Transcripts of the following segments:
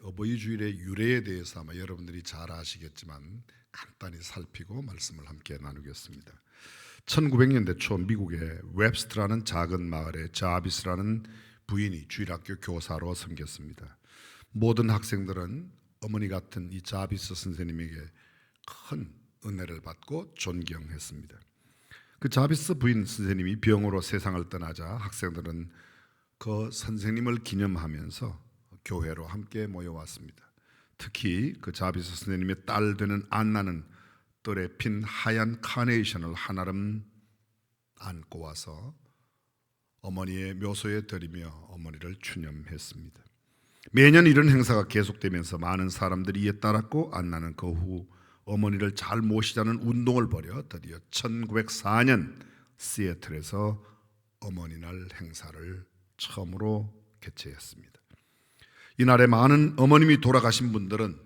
어버이 주일의 유래에 대해서 아마 여러분들이 잘 아시겠지만 간단히 살피고 말씀을 함께 나누겠습니다. 1900년대 초 미국의 웹스트라는 작은 마을에 자비스라는 부인이 주일학교 교사로 섬겼습니다. 모든 학생들은 어머니 같은 이 자비스 선생님에게 큰 은혜를 받고 존경했습니다. 그 자비스 부인 선생님이 병으로 세상을 떠나자 학생들은 그 선생님을 기념하면서 교회로 함께 모여왔습니다. 특히 그 자비스 선생님의 딸 되는 안나는 뜰에 핀 하얀 카네이션을 한아름 안고 와서 어머니의 묘소에 드리며 어머니를 추념했습니다. 매년 이런 행사가 계속되면서 많은 사람들이 이에 따랐고 안나는 그 후 어머니를 잘 모시자는 운동을 벌여 드디어 1904년 시애틀에서 어머니날 행사를 처음으로 개최했습니다. 이날에 많은 어머님이 돌아가신 분들은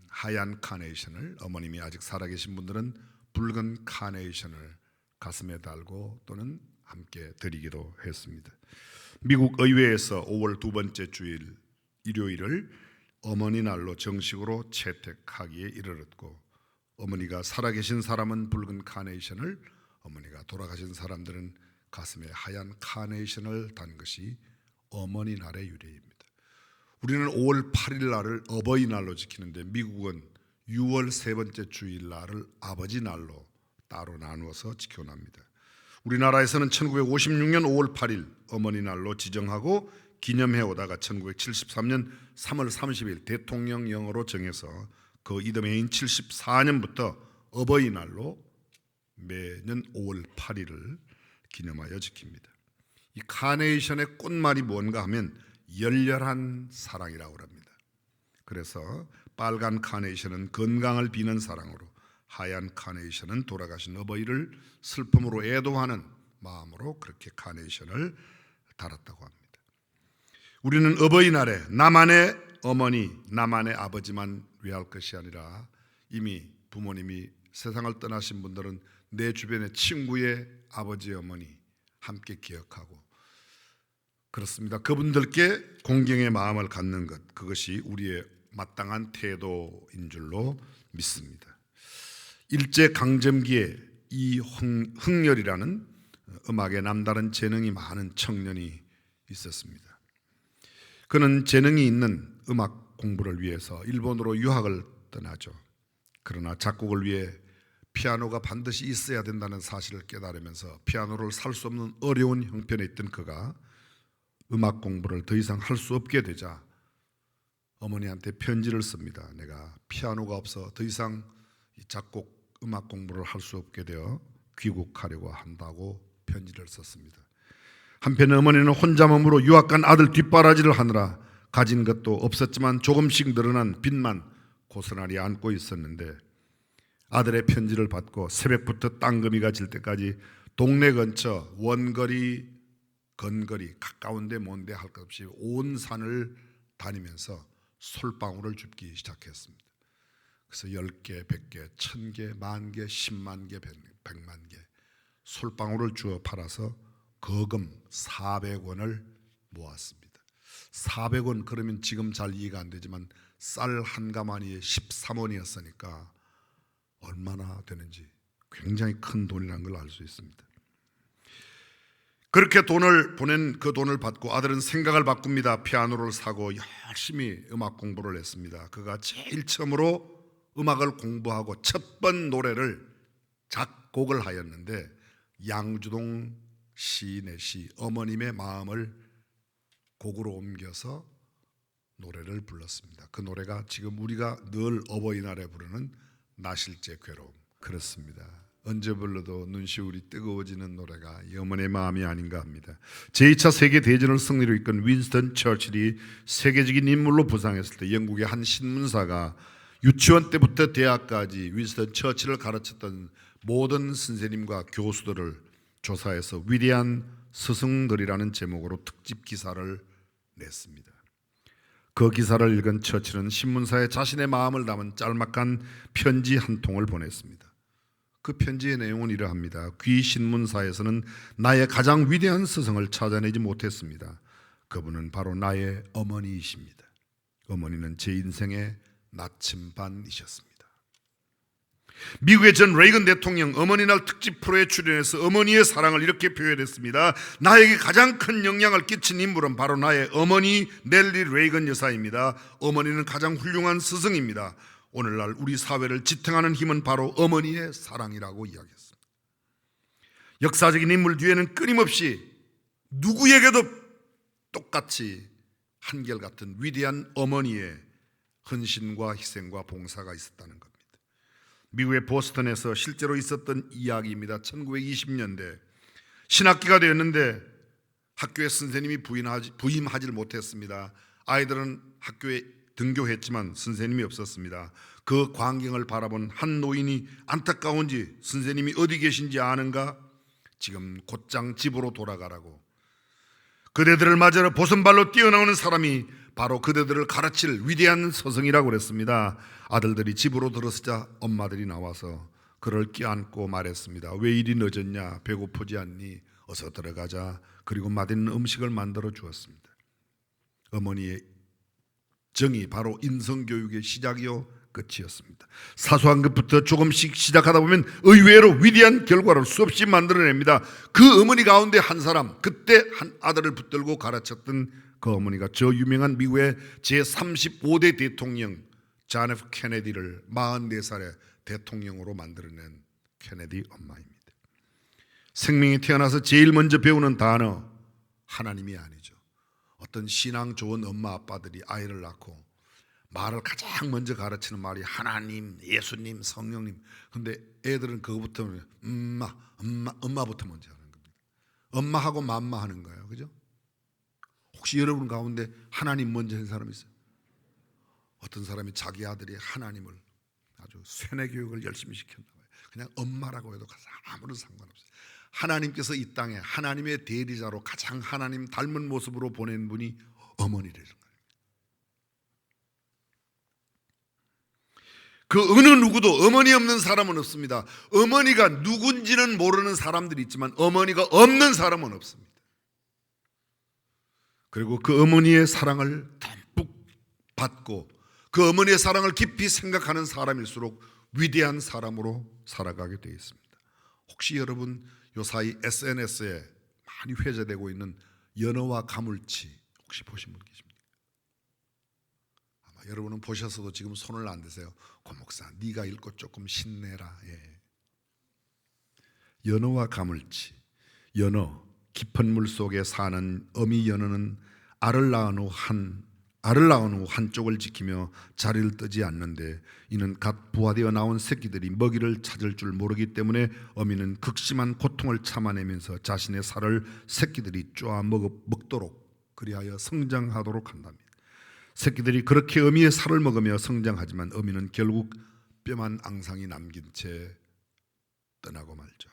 하얀 카네이션을, 어머님이 아직 살아계신 분들은 붉은 카네이션을 가슴에 달고 또는 함께 드리기도 했습니다. 미국 의회에서 5월 두 번째 주일 일요일을 어머니 날로 정식으로 채택하기에 이르렀고, 어머니가 살아계신 사람은 붉은 카네이션을, 어머니가 돌아가신 사람들은 가슴에 하얀 카네이션을 단 것이 어머니 날의 유래입니다. 우리는 5월 8일 날을 어버이날로 지키는데 미국은 6월 세 번째 주일 날을 아버지 날로 따로 나누어서 지켜납니다. 우리나라에서는 1956년 5월 8일 어머니 날로 지정하고 기념해 오다가 1973년 3월 30일 대통령령으로 정해서 그 이듬해인 74년부터 어버이날로 매년 5월 8일을 기념하여 지킵니다. 이 카네이션의 꽃말이 뭔가 하면 열렬한 사랑이라고 합니다. 그래서 빨간 카네이션은 건강을 비는 사랑으로, 하얀 카네이션은 돌아가신 어버이를 슬픔으로 애도하는 마음으로 그렇게 카네이션을 달았다고 합니다. 우리는 어버이날에 나만의 어머니, 나만의 아버지만 위할 것이 아니라 이미 부모님이 세상을 떠나신 분들은 내 주변의 친구의 아버지, 어머니 함께 기억하고, 그렇습니다. 그분들께 공경의 마음을 갖는 것, 그것이 우리의 마땅한 태도인 줄로 믿습니다. 일제강점기에 이흥렬이라는 음악에 남다른 재능이 많은 청년이 있었습니다. 그는 재능이 있는 음악 공부를 위해서 일본으로 유학을 떠나죠. 그러나 작곡을 위해 피아노가 반드시 있어야 된다는 사실을 깨달으면서 피아노를 살 수 없는 어려운 형편에 있던 그가 음악 공부를 더 이상 할 수 없게 되자 어머니한테 편지를 씁니다. 내가 피아노가 없어 더 이상 작곡 음악 공부를 할 수 없게 되어 귀국하려고 한다고 편지를 썼습니다. 한편 어머니는 혼자 몸으로 유학 간 아들 뒷바라지를 하느라 가진 것도 없었지만 조금씩 늘어난 빚만 고스란히 안고 있었는데, 아들의 편지를 받고 새벽부터 땅거미가 질 때까지 동네 근처 원거리 건거리 가까운데 먼데 할 것 없이 온 산을 다니면서 솔방울을 줍기 시작했습니다. 그래서 10개, 100개, 1000개, 10,000개, 10만 개, 100만 개 솔방울을 주어 팔아서 거금 400원을 모았습니다. 400원 그러면 지금 잘 이해가 안 되지만 쌀 한 가마니에 13원이었으니까 얼마나 되는지 굉장히 큰 돈이라는 걸 알 수 있습니다. 그렇게 돈을 보낸 그 돈을 받고 아들은 생각을 바꿉니다. 피아노를 사고 열심히 음악 공부를 했습니다. 그가 제일 처음으로 음악을 공부하고 첫 번 노래를 작곡을 하였는데, 양주동 시인의 시 어머님의 마음을 곡으로 옮겨서 노래를 불렀습니다. 그 노래가 지금 우리가 늘 어버이날에 부르는 나실제 괴로움. 그렇습니다. 언제 불러도 눈시울이 뜨거워지는 노래가 이 어머니의 마음이 아닌가 합니다. 제2차 세계대전을 승리로 이끈 윈스턴 처칠이 세계적인 인물로 부상했을 때 영국의 한 신문사가 유치원 때부터 대학까지 윈스턴 처칠을 가르쳤던 모든 선생님과 교수들을 조사해서 위대한 스승들이라는 제목으로 특집 기사를 냈습니다. 그 기사를 읽은 처칠은 신문사에 자신의 마음을 담은 짤막한 편지 한 통을 보냈습니다. 그 편지의 내용은 이러합니다. 귀 신문사에서는 나의 가장 위대한 스승을 찾아내지 못했습니다. 그분은 바로 나의 어머니이십니다. 어머니는 제 인생의 나침반이셨습니다. 미국의 전 레이건 대통령 어머니날 특집 프로에 출연해서 어머니의 사랑을 이렇게 표현했습니다. 나에게 가장 큰 영향을 끼친 인물은 바로 나의 어머니 넬리 레이건 여사입니다. 어머니는 가장 훌륭한 스승입니다. 오늘날 우리 사회를 지탱하는 힘은 바로 어머니의 사랑이라고 이야기했습니다. 역사적인 인물 뒤에는 끊임없이 누구에게도 똑같이 한결같은 위대한 어머니의 헌신과 희생과 봉사가 있었다는 겁니다. 미국의 보스턴에서 실제로 있었던 이야기입니다. 1920년대 신학기가 되었는데 학교에 선생님이 부임하지를 못했습니다. 아이들은 학교에 등교했지만 선생님이 없었습니다. 그 광경을 바라본 한 노인이 안타까운지 선생님이 어디 계신지 아는가? 지금 곧장 집으로 돌아가라고. 그대들을 맞으러 보선발로 뛰어나오는 사람이 바로 그대들을 가르칠 위대한 스승이라고 그랬습니다. 아들들이 집으로 들어서자 엄마들이 나와서 그를 껴안고 말했습니다. 왜 이리 늦었냐? 배고프지 않니? 어서 들어가자. 그리고 맛있는 음식을 만들어 주었습니다. 어머니의 정이 바로 인성교육의 시작이요 끝이었습니다. 사소한 것부터 조금씩 시작하다 보면 의외로 위대한 결과를 수없이 만들어냅니다. 그 어머니 가운데 한 사람, 그때 한 아들을 붙들고 가르쳤던 그 어머니가 저 유명한 미국의 제35대 대통령 존 F 케네디를 44살에 대통령으로 만들어낸 케네디 엄마입니다. 생명이 태어나서 제일 먼저 배우는 단어 하나님이 아니죠. 어떤 신앙 좋은 엄마 아빠들이 아이를 낳고 말을 가장 먼저 가르치는 말이 하나님, 예수님, 성령님. 근데 애들은 그거부터 엄마부터 먼저 하는 겁니다. 엄마하고 맘마 하는 거예요. 그죠? 혹시 여러분 가운데 하나님 먼저 한 사람 있어요? 어떤 사람이 자기 아들이 하나님을 아주 세뇌 교육을 열심히 시켰나 봐요. 그냥 엄마라고 해도 아무런 상관없어요. 하나님께서 이 땅에 하나님의 대리자로 가장 하나님 닮은 모습으로 보낸 분이 어머니라는 거예요. 그 어느 누구도 어머니 없는 사람은 없습니다. 어머니가 누군지는 모르는 사람들이 있지만 어머니가 없는 사람은 없습니다. 그리고 그 어머니의 사랑을 듬뿍 받고 그 어머니의 사랑을 깊이 생각하는 사람일수록 위대한 사람으로 살아가게 되어 있습니다. 혹시 여러분 요사이 SNS에 많이 회자되고 있는 연어와 가물치 혹시 보신 분 계십니까? 아마 여러분은 보셨어도 지금 손을 안 대세요. 고목사 네가 읽고 조금 신내라. 예. 연어와 가물치. 연어 깊은 물 속에 사는 어미 연어는 알을 낳은 후 한쪽을 지키며 자리를 뜨지 않는데 이는 갓 부화되어 나온 새끼들이 먹이를 찾을 줄 모르기 때문에 어미는 극심한 고통을 참아내면서 자신의 살을 새끼들이 쪼아 먹도록 그리하여 성장하도록 한답니다. 새끼들이 그렇게 어미의 살을 먹으며 성장하지만 어미는 결국 뼈만 앙상이 남긴 채 떠나고 말죠.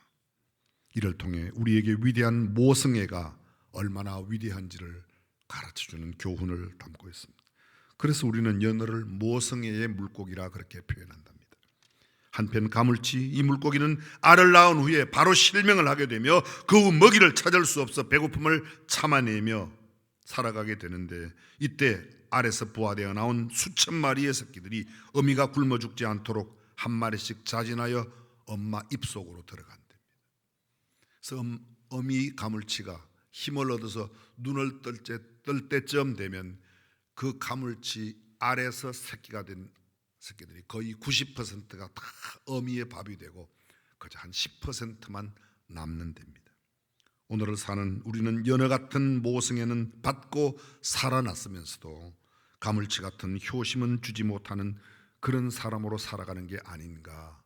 이를 통해 우리에게 위대한 모성애가 얼마나 위대한지를 가르쳐주는 교훈을 담고 있습니다. 그래서 우리는 연어를 모성애의 물고기라 그렇게 표현한답니다. 한편 가물치, 이 물고기는 알을 낳은 후에 바로 실명을 하게 되며 그 후 먹이를 찾을 수 없어 배고픔을 참아내며 살아가게 되는데 이때 알에서 부화되어 나온 수천 마리의 새끼들이 어미가 굶어 죽지 않도록 한 마리씩 자진하여 엄마 입속으로 들어간답니다. 그래서 어미 가물치가 힘을 얻어서 눈을 뜰 때쯤 되면 그 가물치 알에서 새끼가 된 새끼들이 거의 90%가 다 어미의 밥이 되고 그저 한 10%만 남는 됩니다. 오늘을 사는 우리는 연어 같은 모성애는 받고 살아났으면서도 가물치 같은 효심은 주지 못하는 그런 사람으로 살아가는 게 아닌가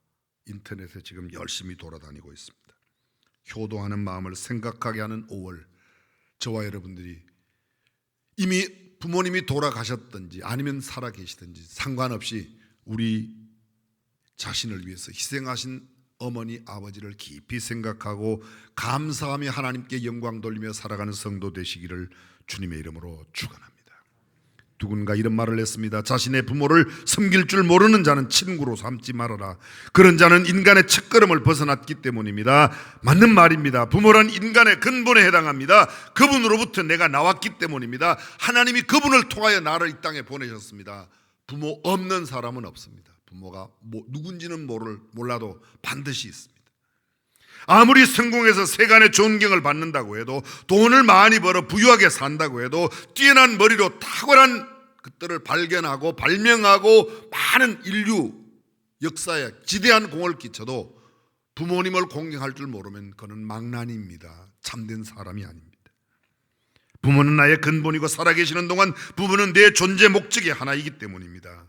인터넷에 지금 열심히 돌아다니고 있습니다. 효도하는 마음을 생각하게 하는 5월, 저와 여러분들이 이미 부모님이 돌아가셨든지 아니면 살아계시든지 상관없이 우리 자신을 위해서 희생하신 어머니 아버지를 깊이 생각하고 감사하며 하나님께 영광 돌리며 살아가는 성도 되시기를 주님의 이름으로 축원합니다. 누군가 이런 말을 했습니다. 자신의 부모를 섬길 줄 모르는 자는 친구로 삼지 말아라. 그런 자는 인간의 첫걸음을 벗어났기 때문입니다. 맞는 말입니다. 부모란 인간의 근본에 해당합니다. 그분으로부터 내가 나왔기 때문입니다. 하나님이 그분을 통하여 나를 이 땅에 보내셨습니다. 부모 없는 사람은 없습니다. 부모가 누군지는 몰라도 반드시 있습니다. 아무리 성공해서 세간의 존경을 받는다고 해도, 돈을 많이 벌어 부유하게 산다고 해도, 뛰어난 머리로 탁월한 것들을 발견하고 발명하고 많은 인류 역사에 지대한 공을 끼쳐도 부모님을 공경할 줄 모르면 그는 망나니입니다. 참된 사람이 아닙니다. 부모는 나의 근본이고 살아계시는 동안 부모는 내 존재 목적의 하나이기 때문입니다.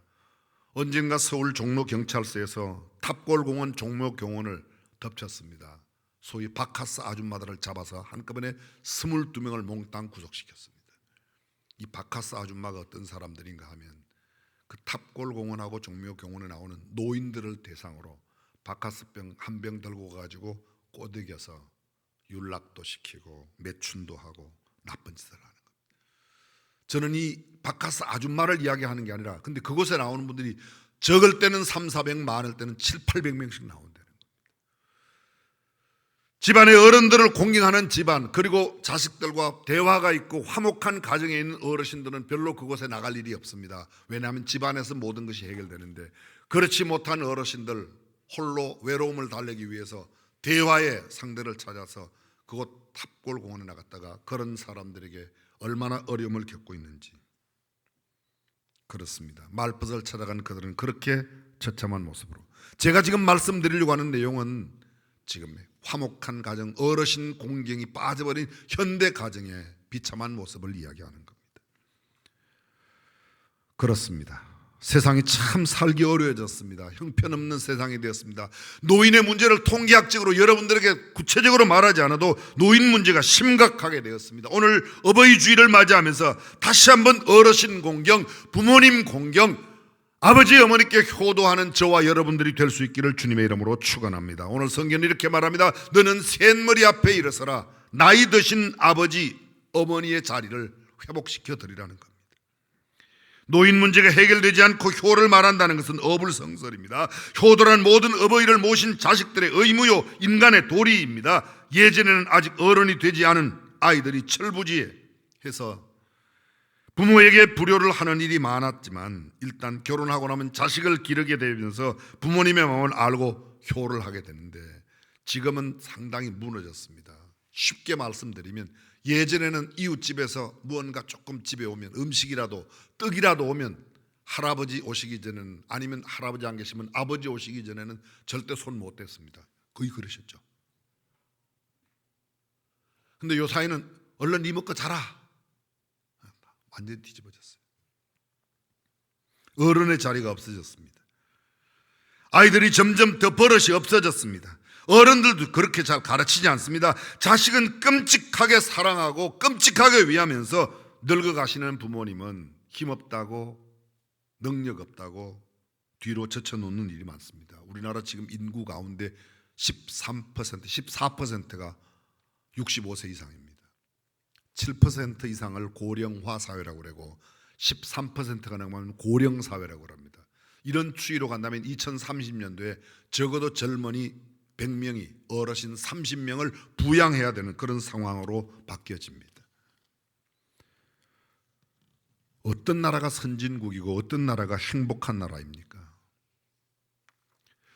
언젠가 서울 종로경찰서에서 탑골공원 종묘경원을 덮쳤습니다. 소위 바카스 아줌마들을 잡아서 한꺼번에 22명을 몽땅 구속시켰습니다. 이 바카스 아줌마가 어떤 사람들인가 하면 그 탑골공원하고 종묘경원에 나오는 노인들을 대상으로 바카스병 한 병 들고 가지고 꼬드겨서 윤락도 시키고 매춘도 하고 나쁜 짓을 하는 겁니다. 저는 이 바카스 아줌마를 이야기하는 게 아니라, 근데 그곳에 나오는 분들이 적을 때는 300-400, 많을 때는 700-800명씩 나온다는 겁니다. 집안의 어른들을 공경하는 집안, 그리고 자식들과 대화가 있고 화목한 가정에 있는 어르신들은 별로 그곳에 나갈 일이 없습니다. 왜냐하면 집안에서 모든 것이 해결되는데, 그렇지 못한 어르신들 홀로 외로움을 달래기 위해서 대화의 상대를 찾아서 그곳 탑골공원에 나갔다가 그런 사람들에게 얼마나 어려움을 겪고 있는지. 그렇습니다. 말벗을 찾아간 그들은 그렇게 처참한 모습으로, 제가 지금 말씀드리려고 하는 내용은 지금 화목한 가정, 어르신 공경이 빠져버린 현대 가정의 비참한 모습을 이야기하는 겁니다. 그렇습니다. 세상이 참 살기 어려워졌습니다. 형편없는 세상이 되었습니다. 노인의 문제를 통계학적으로 여러분들에게 구체적으로 말하지 않아도 노인 문제가 심각하게 되었습니다. 오늘 어버이 주일을 맞이하면서 다시 한번 어르신 공경, 부모님 공경, 아버지 어머니께 효도하는 저와 여러분들이 될 수 있기를 주님의 이름으로 축원합니다. 오늘 성경은 이렇게 말합니다. 너는 셋머리 앞에 일어서라. 나이 드신 아버지 어머니의 자리를 회복시켜 드리라는 겁니다. 노인 문제가 해결되지 않고 효를 말한다는 것은 어불성설입니다. 효도란 모든 어버이를 모신 자식들의 의무요, 인간의 도리입니다. 예전에는 아직 어른이 되지 않은 아이들이 철부지해서 부모에게 불효를 하는 일이 많았지만, 일단 결혼하고 나면 자식을 기르게 되면서 부모님의 마음을 알고 효를 하게 되는데, 지금은 상당히 무너졌습니다. 쉽게 말씀드리면, 예전에는 이웃집에서 무언가 조금 집에 오면, 음식이라도 떡이라도 오면 할아버지 오시기 전에는, 아니면 할아버지 안 계시면 아버지 오시기 전에는 절대 손 못 댔습니다. 거의 그러셨죠. 근데 요사이는 얼른 네 먹고 자라, 완전히 뒤집어졌어요. 어른의 자리가 없어졌습니다. 아이들이 점점 더 버릇이 없어졌습니다. 어른들도 그렇게 잘 가르치지 않습니다. 자식은 끔찍하게 사랑하고 끔찍하게 위하면서 늙어가시는 부모님은 힘없다고, 능력 없다고 뒤로 젖혀놓는 일이 많습니다. 우리나라 지금 인구 가운데 13%, 14%가 65세 이상입니다. 7% 이상을 고령화 사회라고 그러고 13%가 넘으면 고령 사회라고 합니다. 이런 추이로 간다면 2030년도에 적어도 젊은이 100명이 어르신 30명을 부양해야 되는 그런 상황으로 바뀌어집니다. 어떤 나라가 선진국이고 어떤 나라가 행복한 나라입니까?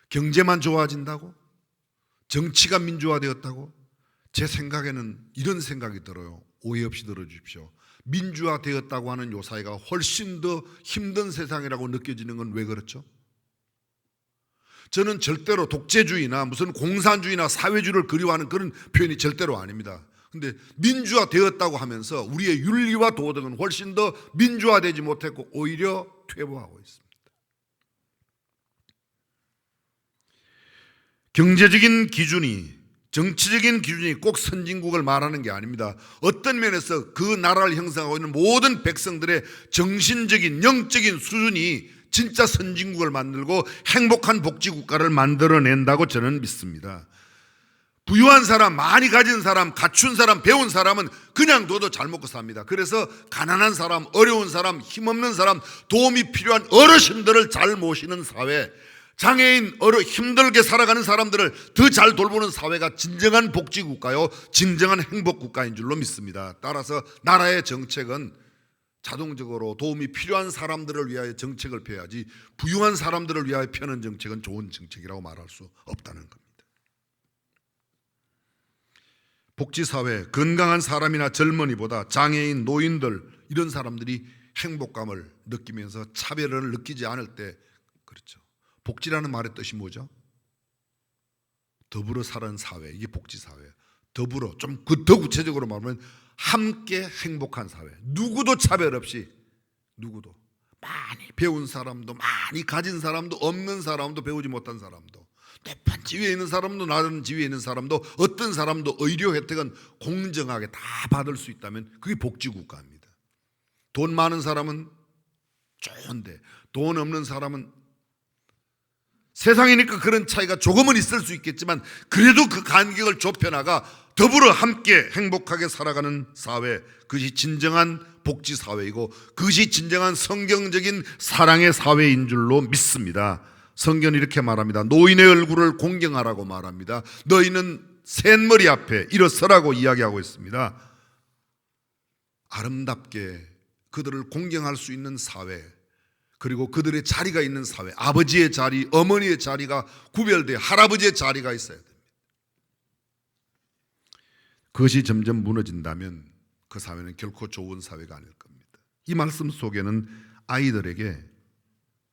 경제만 좋아진다고? 정치가 민주화되었다고? 제 생각에는 이런 생각이 들어요. 오해 없이 들어주십시오. 민주화되었다고 하는 요 사회가 훨씬 더 힘든 세상이라고 느껴지는 건 왜 그렇죠? 저는 절대로 독재주의나 무슨 공산주의나 사회주의를 그리워하는 그런 표현이 절대로 아닙니다. 근데 민주화되었다고 하면서 우리의 윤리와 도덕은 훨씬 더 민주화되지 못했고 오히려 퇴보하고 있습니다. 경제적인 기준이, 정치적인 기준이 꼭 선진국을 말하는 게 아닙니다. 어떤 면에서 그 나라를 형성하고 있는 모든 백성들의 정신적인, 영적인 수준이 진짜 선진국을 만들고 행복한 복지국가를 만들어낸다고 저는 믿습니다. 부유한 사람, 많이 가진 사람, 갖춘 사람, 배운 사람은 그냥 둬도 잘 먹고 삽니다. 그래서 가난한 사람, 어려운 사람, 힘없는 사람, 도움이 필요한 어르신들을 잘 모시는 사회, 장애인, 힘들게 살아가는 사람들을 더 잘 돌보는 사회가 진정한 복지국가요, 진정한 행복국가인 줄로 믿습니다. 따라서 나라의 정책은 자동적으로 도움이 필요한 사람들을 위하여 정책을 펴야지, 부유한 사람들을 위하여 펴는 정책은 좋은 정책이라고 말할 수 없다는 겁니다. 복지사회, 건강한 사람이나 젊은이보다 장애인, 노인들 이런 사람들이 행복감을 느끼면서 차별을 느끼지 않을 때, 그렇죠. 복지라는 말의 뜻이 뭐죠? 더불어 사는 사회, 이게 복지사회. 더불어, 좀 더 구체적으로 말하면 함께 행복한 사회. 누구도 차별 없이, 누구도 많이 배운 사람도, 많이 가진 사람도, 없는 사람도, 배우지 못한 사람도, 높은 지위에 있는 사람도, 낮은 지위에 있는 사람도, 어떤 사람도 의료 혜택은 공정하게 다 받을 수 있다면 그게 복지국가입니다. 돈 많은 사람은 좋은데 돈 없는 사람은, 세상이니까 그런 차이가 조금은 있을 수 있겠지만 그래도 그 간격을 좁혀나가 더불어 함께 행복하게 살아가는 사회, 그것이 진정한 복지사회이고 그것이 진정한 성경적인 사랑의 사회인 줄로 믿습니다. 성경은 이렇게 말합니다. 노인의 얼굴을 공경하라고 말합니다. 너희는 샌머리 앞에 일어서라고 이야기하고 있습니다. 아름답게 그들을 공경할 수 있는 사회, 그리고 그들의 자리가 있는 사회, 아버지의 자리, 어머니의 자리가 구별되어 할아버지의 자리가 있어야 됩니다. 그것이 점점 무너진다면 그 사회는 결코 좋은 사회가 아닐 겁니다. 이 말씀 속에는 아이들에게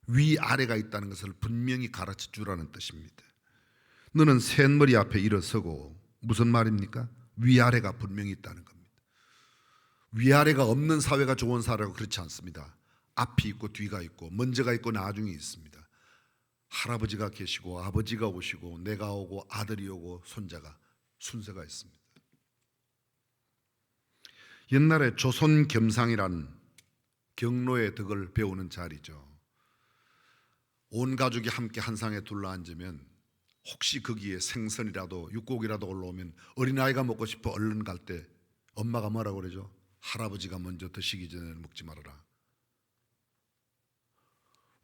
위아래가 있다는 것을 분명히 가르쳐 주라는 뜻입니다. 너는 샌머리 앞에 일어서고, 무슨 말입니까? 위아래가 분명히 있다는 겁니다. 위아래가 없는 사회가 좋은 사회라고 그렇지 않습니다. 앞이 있고 뒤가 있고 먼저가 있고 나중에 있습니다. 할아버지가 계시고 아버지가 오시고 내가 오고 아들이 오고 손자가, 순서가 있습니다. 옛날에 조선 겸상이라는 경로의 덕을 배우는 자리죠. 온 가족이 함께 한 상에 둘러앉으면 혹시 거기에 생선이라도 육고기라도 올라오면 어린아이가 먹고 싶어 얼른 갈 때 엄마가 뭐라고 그러죠? 할아버지가 먼저 드시기 전에 먹지 말아라.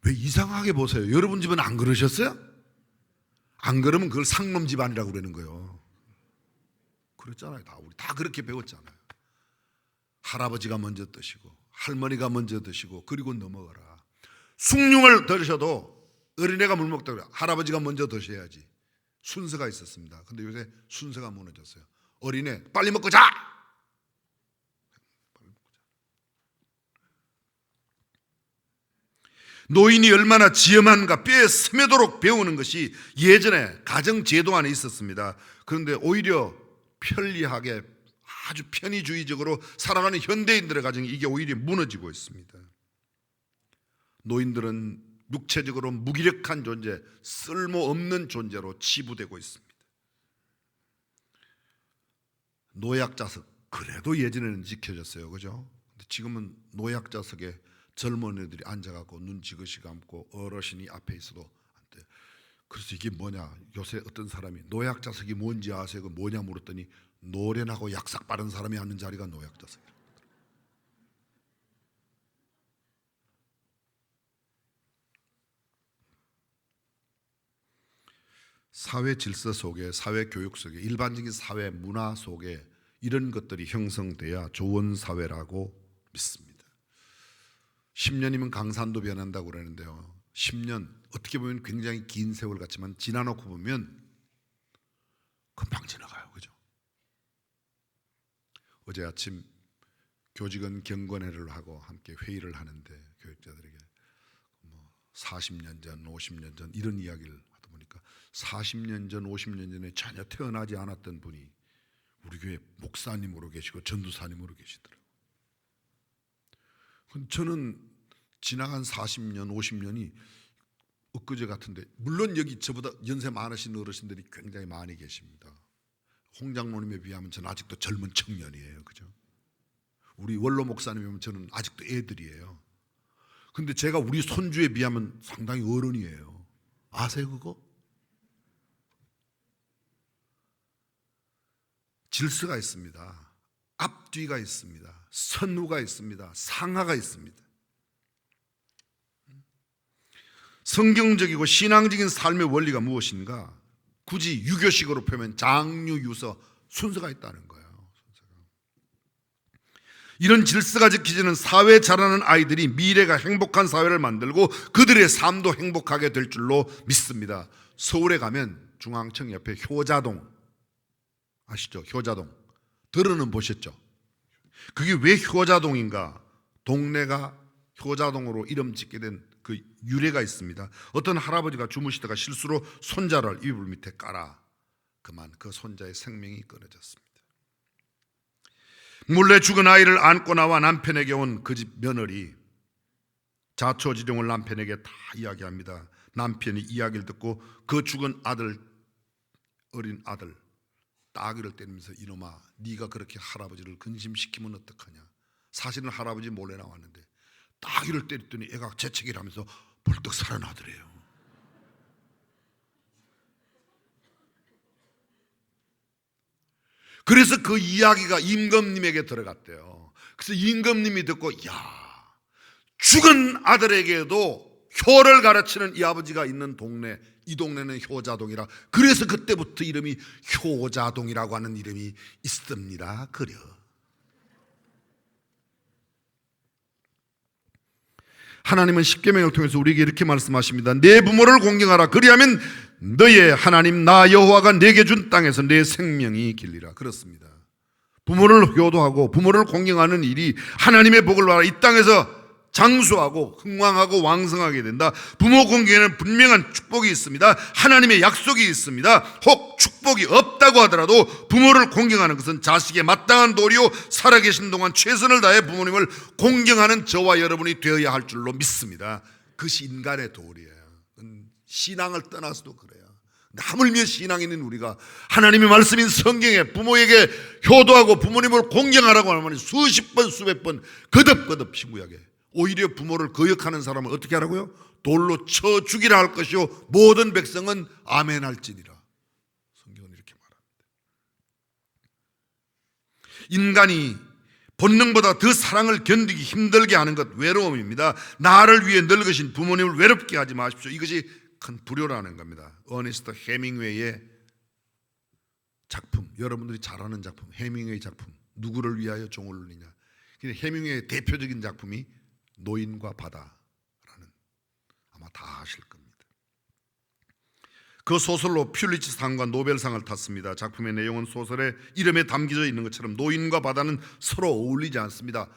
왜 이상하게 보세요? 여러분 집은 안 그러셨어요? 안 그러면 그걸 상놈 집안이라고 그러는 거예요. 그랬잖아요. 우리 다 그렇게 배웠잖아요. 할아버지가 먼저 드시고 할머니가 먼저 드시고 그리고 넘어가라. 숭늉을 드셔도 어린애가 물 먹다 그래. 할아버지가 먼저 드셔야지. 순서가 있었습니다. 근데 요새 순서가 무너졌어요. 어린애 빨리 먹고 자. 노인이 얼마나 지엄한가 뼈에 스며도록 배우는 것이 예전에 가정제도 안에 있었습니다. 그런데 오히려 편리하게 아주 편의주의적으로 살아가는 현대인들의 가정이 이게 오히려 무너지고 있습니다. 노인들은 육체적으로 무기력한 존재, 쓸모없는 존재로 치부되고 있습니다. 노약자석, 그래도 예전에는 지켜졌어요. 그죠? 근데 지금은 노약자석에 젊은 애들이 앉아갖고 눈 지그시 감고 어르신이 앞에 있어도 안 돼. 그래서 이게 뭐냐? 요새 어떤 사람이 노약자석이 뭔지 아세요? 그 뭐냐 물었더니 노련하고 약삭 빠른 사람이 앉는 자리가 노약자석이에요. 사회 질서 속에, 사회 교육 속에, 일반적인 사회 문화 속에 이런 것들이 형성돼야 좋은 사회라고 믿습니다. 10년이면 강산도 변한다고 그러는데요. 10년 어떻게 보면 굉장히 긴 세월 같지만 지나놓고 보면 금방 지나가요. 그죠? 어제 아침 교직원 경건회를 하고 함께 회의를 하는데 교육자들에게 40년 전, 50년 전 이런 이야기를 하다 보니까 40년 전, 50년 전에 전혀 태어나지 않았던 분이 우리 교회 목사님으로 계시고 전도사님으로 계시더라고요. 저는 지나간 40년, 50년이 엊그제 같은데, 물론 여기 저보다 연세 많으신 어르신들이 굉장히 많이 계십니다. 홍 장로님에 비하면 저는 아직도 젊은 청년이에요. 그죠? 우리 원로 목사님이면 저는 아직도 애들이에요. 근데 제가 우리 손주에 비하면 상당히 어른이에요. 아세요 그거? 질서가 있습니다. 앞뒤가 있습니다. 선후가 있습니다. 상하가 있습니다. 성경적이고 신앙적인 삶의 원리가 무엇인가? 굳이 유교식으로 표현 장유유서 순서가 있다는 거예요. 이런 질서가 지켜지는 사회에 자라는 아이들이 미래가 행복한 사회를 만들고 그들의 삶도 행복하게 될 줄로 믿습니다. 서울에 가면 중앙청 옆에 효자동 아시죠? 효자동 들어는 보셨죠? 그게 왜 효자동인가? 동네가 효자동으로 이름 짓게 된 그 유래가 있습니다. 어떤 할아버지가 주무시다가 실수로 손자를 이불 밑에 깔아 그만 그 손자의 생명이 끊어졌습니다. 몰래 죽은 아이를 안고 나와 남편에게 온 그 집 며느리 자초지종을 남편에게 다 이야기합니다. 남편이 이야기를 듣고 그 죽은 아들 어린 아들 따귀를 때리면서 이놈아 네가 그렇게 할아버지를 근심시키면 어떡하냐. 사실은 할아버지 몰래 나왔는데 따귀를 때렸더니 애가 재채기를 하면서 벌떡 살아나더래요. 그래서 그 이야기가 임금님에게 들어갔대요. 그래서 임금님이 듣고 야 죽은 아들에게도 효를 가르치는 이 아버지가 있는 동네, 이 동네는 효자동이라. 그래서 그때부터 이름이 효자동이라고 하는 이름이 있습니다. 그려. 하나님은 십계명을 통해서 우리에게 이렇게 말씀하십니다. 내 부모를 공경하라. 그리하면 너의 하나님 나 여호와가 내게 준 땅에서 내 생명이 길리라. 그렇습니다. 부모를 효도하고 부모를 공경하는 일이 하나님의 복을 받아 이 땅에서 장수하고 흥왕하고 왕성하게 된다. 부모 공경에는 분명한 축복이 있습니다. 하나님의 약속이 있습니다. 혹 축복이 없다고 하더라도 부모를 공경하는 것은 자식의 마땅한 도리요 살아계신 동안 최선을 다해 부모님을 공경하는 저와 여러분이 되어야 할 줄로 믿습니다. 그것이 인간의 도리예요. 신앙을 떠나서도 그래요. 하물며 신앙인인 우리가 하나님의 말씀인 성경에 부모에게 효도하고 부모님을 공경하라고 하면 수십 번 수백 번 거듭거듭 신구약에 오히려 부모를 거역하는 사람은 어떻게 하라고요? 돌로 쳐 죽이라 할 것이요 모든 백성은 아멘 할지니라. 성경은 이렇게 말합니다. 인간이 본능보다 더 사랑을 견디기 힘들게 하는 것 외로움입니다. 나를 위해 늙으신 부모님을 외롭게 하지 마십시오. 이것이 큰 불효라는 겁니다. 어니스트 해밍웨이의 작품, 여러분들이 잘 아는 작품, 해밍웨이 작품, 누구를 위하여 종을 울리냐. 해밍웨이의 대표적인 작품이 노인과 바다라는, 아마 다 아실 겁니다. 그 소설로 퓰리츠상과 노벨상을 탔습니다. 작품의 내용은 소설의 이름에 담겨져 있는 것처럼 노인과 바다는 서로 어울리지 않습니다.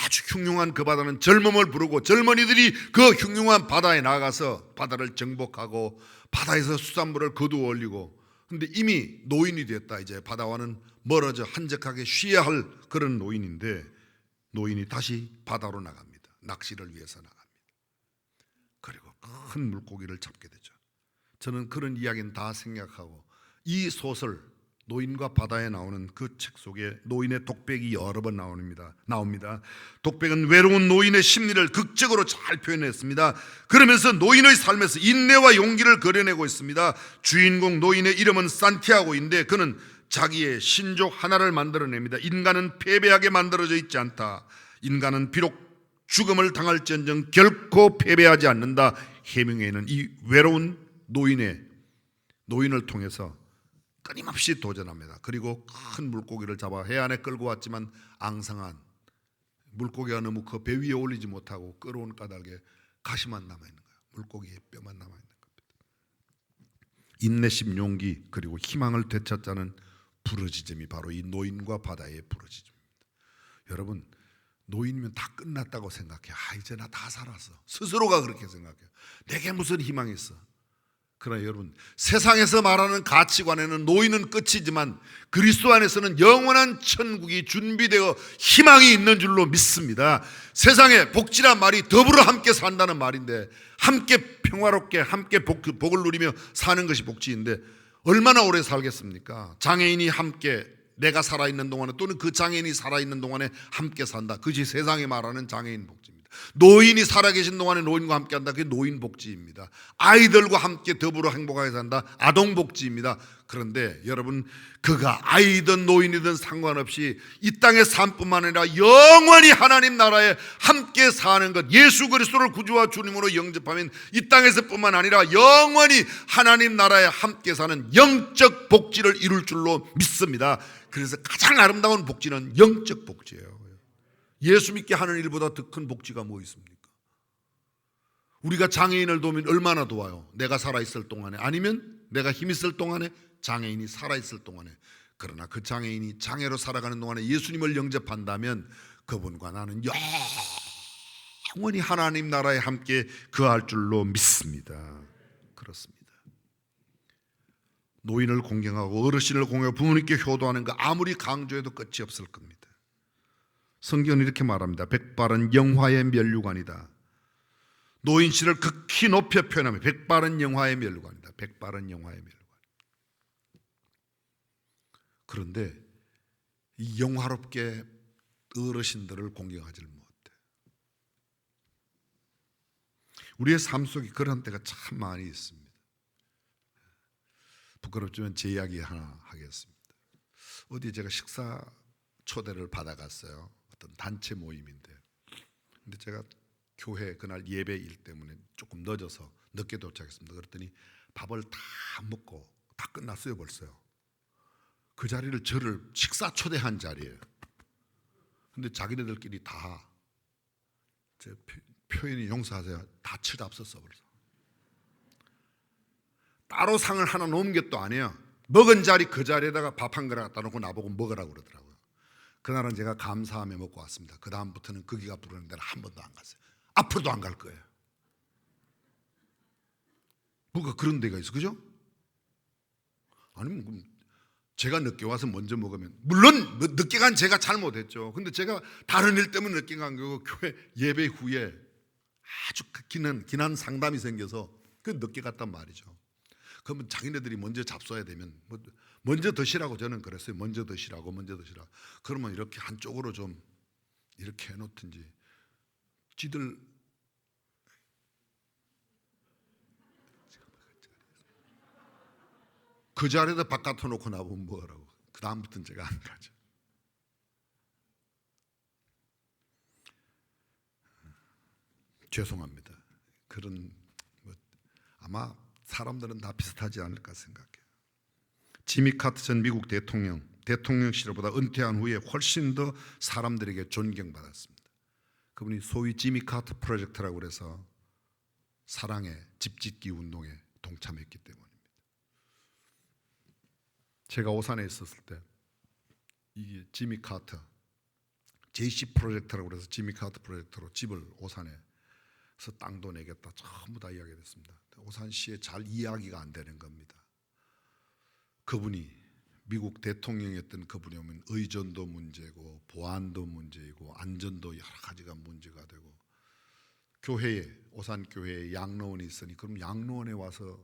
아주 흉흉한 그 바다는 젊음을 부르고 젊은이들이 그 흉흉한 바다에 나가서 바다를 정복하고 바다에서 수산물을 거두어 올리고, 근데 이미 노인이 됐다. 이제 바다와는 멀어져 한적하게 쉬어야 할 그런 노인인데 노인이 다시 바다로 나갑니다. 낚시를 위해서 나갑니다. 그리고 큰 물고기를 잡게 되죠. 저는 그런 이야기는 다 생략하고 이 소설 노인과 바다에 나오는 그 책 속에 노인의 독백이 여러 번 나옵니다. 독백은 외로운 노인의 심리를 극적으로 잘 표현했습니다. 그러면서 노인의 삶에서 인내와 용기를 그려내고 있습니다. 주인공 노인의 이름은 산티아고인데 그는 자기의 신족 하나를 만들어냅니다. 인간은 패배하게 만들어져 있지 않다. 인간은 비록 죽음을 당할지언정 결코 패배하지 않는다. 해밍웨이는 이 외로운 노인을 통해서 끊임없이 도전합니다. 그리고 큰 물고기를 잡아 해안에 끌고 왔지만 앙상한 물고기가 너무 그 배 위에 올리지 못하고 끌어온 까닭에 가시만 남아있는 거예요. 물고기의 뼈만 남아있는 겁니다. 인내심, 용기 그리고 희망을 되찾자는 부르짖음이 바로 이 노인과 바다의 부르짖음입니다. 여러분, 노인이면 다 끝났다고 생각해. 이제 나 다 살았어. 스스로가 그렇게 생각해요. 내게 무슨 희망이 있어. 그러나 여러분, 세상에서 말하는 가치관에는 노인은 끝이지만 그리스도 안에서는 영원한 천국이 준비되어 희망이 있는 줄로 믿습니다. 세상에 복지란 말이 더불어 함께 산다는 말인데, 함께 평화롭게 함께 복을 누리며 사는 것이 복지인데 얼마나 오래 살겠습니까? 장애인이 함께 내가 살아있는 동안에 또는 그 장애인이 살아있는 동안에 함께 산다. 그것이 세상에 말하는 장애인 복지입니다. 노인이 살아계신 동안에 노인과 함께 한다. 그게 노인복지입니다. 아이들과 함께 더불어 행복하게 산다. 아동복지입니다. 그런데 여러분, 그가 아이든 노인이든 상관없이 이 땅의 삶뿐만 아니라 영원히 하나님 나라에 함께 사는 것, 예수 그리스도를 구주와 주님으로 영접하면 이 땅에서뿐만 아니라 영원히 하나님 나라에 함께 사는 영적 복지를 이룰 줄로 믿습니다. 그래서 가장 아름다운 복지는 영적 복지예요. 예수 믿게 하는 일보다 더 큰 복지가 뭐 있습니까? 우리가 장애인을 도우면 얼마나 도와요? 내가 살아있을 동안에, 아니면 내가 힘 있을 동안에, 장애인이 살아있을 동안에. 그러나 그 장애인이 장애로 살아가는 동안에 예수님을 영접한다면 그분과 나는 영원히 하나님 나라에 함께 거할 줄로 믿습니다. 그렇습니다. 노인을 공경하고 어르신을 공경하고 부모님께 효도하는 거 아무리 강조해도 끝이 없을 겁니다. 성경은 이렇게 말합니다. 백발은 영화의 면류관이다. 노인씨를 극히 높여 표현하면 백발은 영화의 면류관이다. 백발은 영화의 면류관. 그런데 이 영화롭게 어르신들을 공경하지를 못해. 우리의 삶 속에 그런 때가 참 많이 있습니다. 부끄럽지만 제 이야기 하나 하겠습니다. 어디 제가 식사 초대를 받아갔어요. 어떤 단체 모임인데, 근데 제가 교회 그날 예배일 때문에 조금 늦어서 늦게 도착했습니다. 그랬더니 밥을 다 먹고 다 끝났어요. 벌써요. 그 자리를 저를 식사 초대한 자리예요. 근데 자기네들끼리 다, 제 표현이 용서하세요, 다 치잡섰어 벌써. 따로 상을 하나 놓은 게 또 아니에요. 먹은 자리 그 자리에다가 밥 한 그릇 갖다 놓고 나보고 먹으라고 그러더라고요. 그날은 제가 감사하며 먹고 왔습니다. 그 다음부터는 거기가 부르는 데는 한 번도 안 갔어요. 앞으로도 안 갈 거예요. 뭐가 그런 데가 있어, 그죠? 아니면 제가 늦게 와서 먼저 먹으면, 물론 늦게 간 제가 잘못했죠. 근데 제가 다른 일 때문에 늦게 간 거고, 교회 예배 후에 아주 긴한 상담이 생겨서 그 늦게 갔단 말이죠. 그러면 자기네들이 먼저 잡숴야 되면 먼저 드시라고 저는 그랬어요. 먼저 드시라고. 그러면 이렇게 한쪽으로 좀 이렇게 해놓든지, 지들 그 자리에다 바깥에 놓고 나보면 뭐라고. 그 다음부터는 제가 안 가죠. 죄송합니다. 그런 아마 사람들은 다 비슷하지 않을까 생각해요. 지미 카터 전 미국 대통령실보다 은퇴한 후에 훨씬 더 사람들에게 존경받았습니다. 그분이 소위 지미 카터 프로젝트라고 그래서 사랑의 집짓기 운동에 동참했기 때문입니다. 제가 오산에 있었을 때 이게 지미 카터 JC 프로젝트라고 그래서 지미 카터 프로젝트로 집을 오산에서 땅도 내겠다 전부 다 이야기했습니다. 오산시에 잘 이야기가 안 되는 겁니다. 그분이 미국 대통령이었던 그분이 오면 의전도 문제고 보안도 문제이고 안전도 여러 가지가 문제가 되고, 교회에, 오산교회에 양로원이 있으니 그럼 양로원에 와서,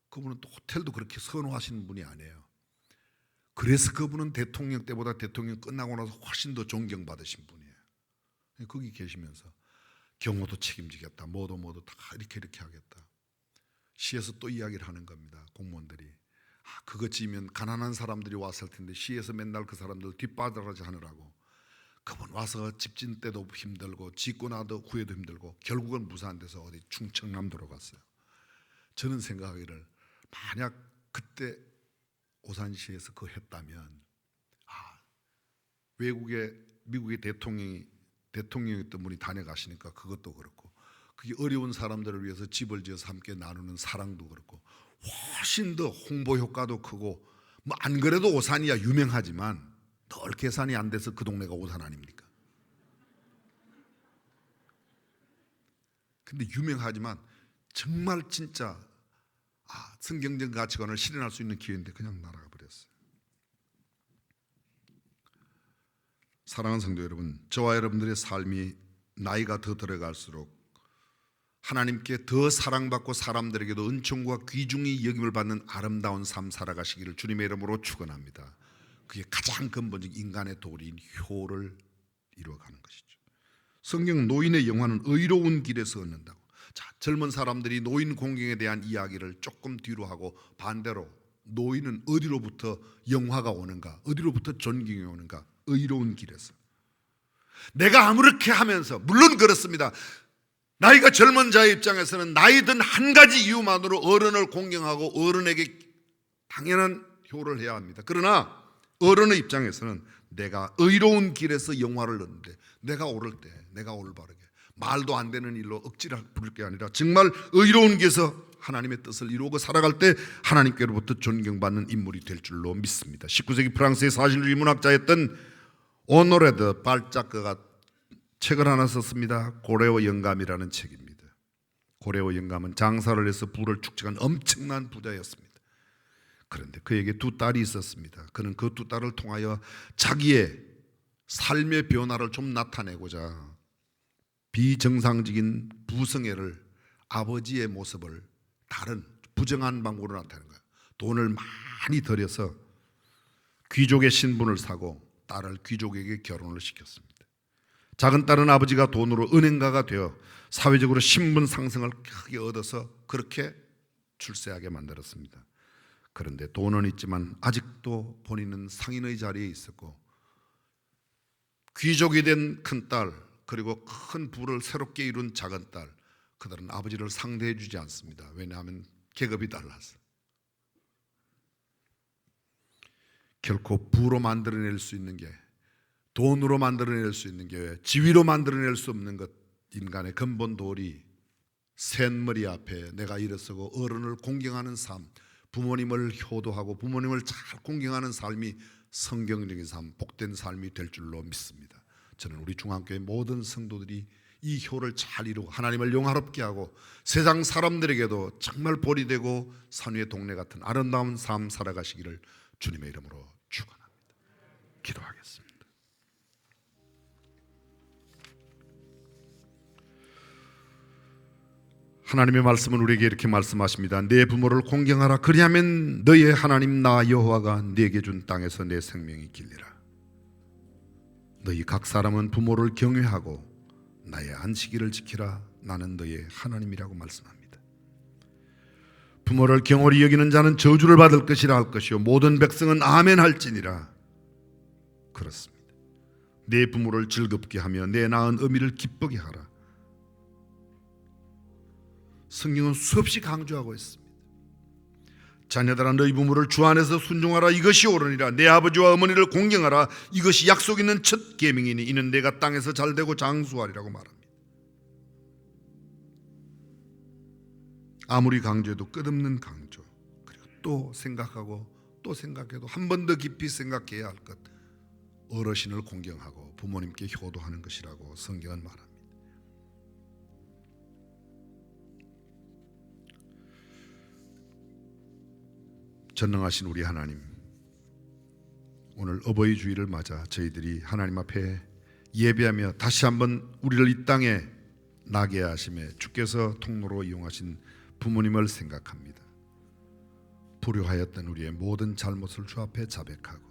그분은 또 호텔도 그렇게 선호하시는 분이 아니에요. 그래서 그분은 대통령 때보다 대통령 끝나고 나서 훨씬 더 존경받으신 분이에요. 거기 계시면서 경호도 책임지겠다, 뭐도 다 이렇게 하겠다. 시에서 또 이야기를 하는 겁니다. 공무원들이 그거 지면 가난한 사람들이 왔을 텐데 시에서 맨날 그 사람들 뒷바라지 하느라고, 그분 와서 집 짓는 때도 힘들고 짓고 나도 후에도 힘들고 결국은 무산돼서 어디 충청남도로 갔어요. 저는 생각하기를, 만약 그때 오산시에서 그거 했다면, 미국의 대통령이었던 분이 다녀가시니까 그것도 그렇고, 그게 어려운 사람들을 위해서 집을 지어서 함께 나누는 사랑도 그렇고, 훨씬 더 홍보 효과도 크고, 뭐 안 그래도 오산이야 유명하지만 늘 계산이 안 돼서 그 동네가 오산 아닙니까? 근데 유명하지만 정말 진짜 성경적 가치관을 실현할 수 있는 기회인데 그냥 날아가 버렸어요. 사랑하는 성도 여러분, 저와 여러분들의 삶이 나이가 더 들어갈수록 하나님께 더 사랑받고 사람들에게도 은총과 귀중히 여김을 받는 아름다운 삶 살아가시기를 주님의 이름으로 축원합니다. 그게 가장 근본적 인간의 도리인 효를 이루어가는 것이죠. 성경 노인의 영화는 의로운 길에서 얻는다고. 자, 젊은 사람들이 노인 공경에 대한 이야기를 조금 뒤로 하고 반대로 노인은 어디로부터 영화가 오는가, 어디로부터 존경이 오는가? 의로운 길에서. 내가 아무렇게 하면서, 물론 그렇습니다. 나이가 젊은 자의 입장에서는 나이 든 한 가지 이유만으로 어른을 공경하고 어른에게 당연한 효를 해야 합니다. 그러나 어른의 입장에서는 내가 의로운 길에서 영화를 얻는데, 내가 옳을 때, 내가 올바르게 말도 안 되는 일로 억지를 부릴 게 아니라 정말 의로운 길에서 하나님의 뜻을 이루고 살아갈 때 하나님께로부터 존경받는 인물이 될 줄로 믿습니다. 19세기 프랑스의 사실주의 문학자였던 오노레드 발자크가 책을 하나 썼습니다. 고레오 영감이라는 책입니다. 고레오 영감은 장사를 해서 부를 축적한 엄청난 부자였습니다. 그런데 그에게 두 딸이 있었습니다. 그는 그 두 딸을 통하여 자기의 삶의 변화를 좀 나타내고자 비정상적인 부성애를, 아버지의 모습을 다른 부정한 방법으로 나타내는 거예요. 돈을 많이 들여서 귀족의 신분을 사고 딸을 귀족에게 결혼을 시켰습니다. 작은 딸은 아버지가 돈으로 은행가가 되어 사회적으로 신분 상승을 크게 얻어서 그렇게 출세하게 만들었습니다. 그런데 돈은 있지만 아직도 본인은 상인의 자리에 있었고, 귀족이 된 큰딸, 그리고 큰 부를 새롭게 이룬 작은 딸, 그들은 아버지를 상대해 주지 않습니다. 왜냐하면 계급이 달라서. 결코 부로 만들어낼 수 있는 게, 돈으로 만들어낼 수 있는 게, 지위로 만들어낼 수 없는 것, 인간의 근본 도리, 샌머리 앞에 내가 일어서고 어른을 공경하는 삶, 부모님을 효도하고 부모님을 잘 공경하는 삶이 성경적인 삶, 복된 삶이 될 줄로 믿습니다. 저는 우리 중앙교회 모든 성도들이 이 효를 잘 이루고 하나님을 영화롭게 하고 세상 사람들에게도 정말 볼이 되고 산위의 동네 같은 아름다운 삶 살아가시기를 주님의 이름으로 축원합니다. 기도하겠습니다. 하나님의 말씀은 우리에게 이렇게 말씀하십니다. 내 부모를 공경하라. 그리하면 너의 하나님 나 여호와가 네게 준 땅에서 내 생명이 길리라. 너희 각 사람은 부모를 경외하고 나의 안식일을 지키라. 나는 너의 하나님이라고 말씀합니다. 부모를 경홀히 여기는 자는 저주를 받을 것이라 할 것이요 모든 백성은 아멘 할지니라. 그렇습니다. 내 부모를 즐겁게 하며 내 낳은 어미를 기쁘게 하라. 성경은 수없이 강조하고 있습니다. 자녀들아 너희 부모를 주 안에서 순종하라. 이것이 옳으니라. 내 아버지와 어머니를 공경하라. 이것이 약속 있는 첫 계명이니 이는 내가 땅에서 잘되고 장수하리라고 말합니다. 아무리 강조해도 끝없는 강조. 그리고 또 생각하고 또 생각해도 한 번 더 깊이 생각해야 할 것. 어르신을 공경하고 부모님께 효도하는 것이라고 성경은 말합니다. 전능하신 우리 하나님, 오늘 어버이 주일을 맞아 저희들이 하나님 앞에 예배하며 다시 한번 우리를 이 땅에 나게 하심에 주께서 통로로 이용하신 부모님을 생각합니다. 불효하였던 우리의 모든 잘못을 주 앞에 자백하고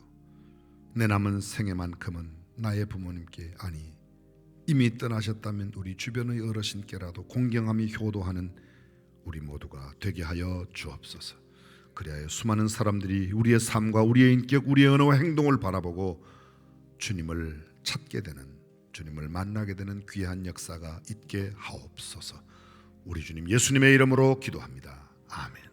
내 남은 생애만큼은 나의 부모님께, 아니 이미 떠나셨다면 우리 주변의 어르신께라도 공경하며 효도하는 우리 모두가 되게 하여 주옵소서. 그리하여 수많은 사람들이 우리의 삶과 우리의 인격, 우리의 언어와 행동을 바라보고 주님을 찾게 되는, 주님을 만나게 되는 귀한 역사가 있게 하옵소서. 우리 주님 예수님의 이름으로 기도합니다. 아멘.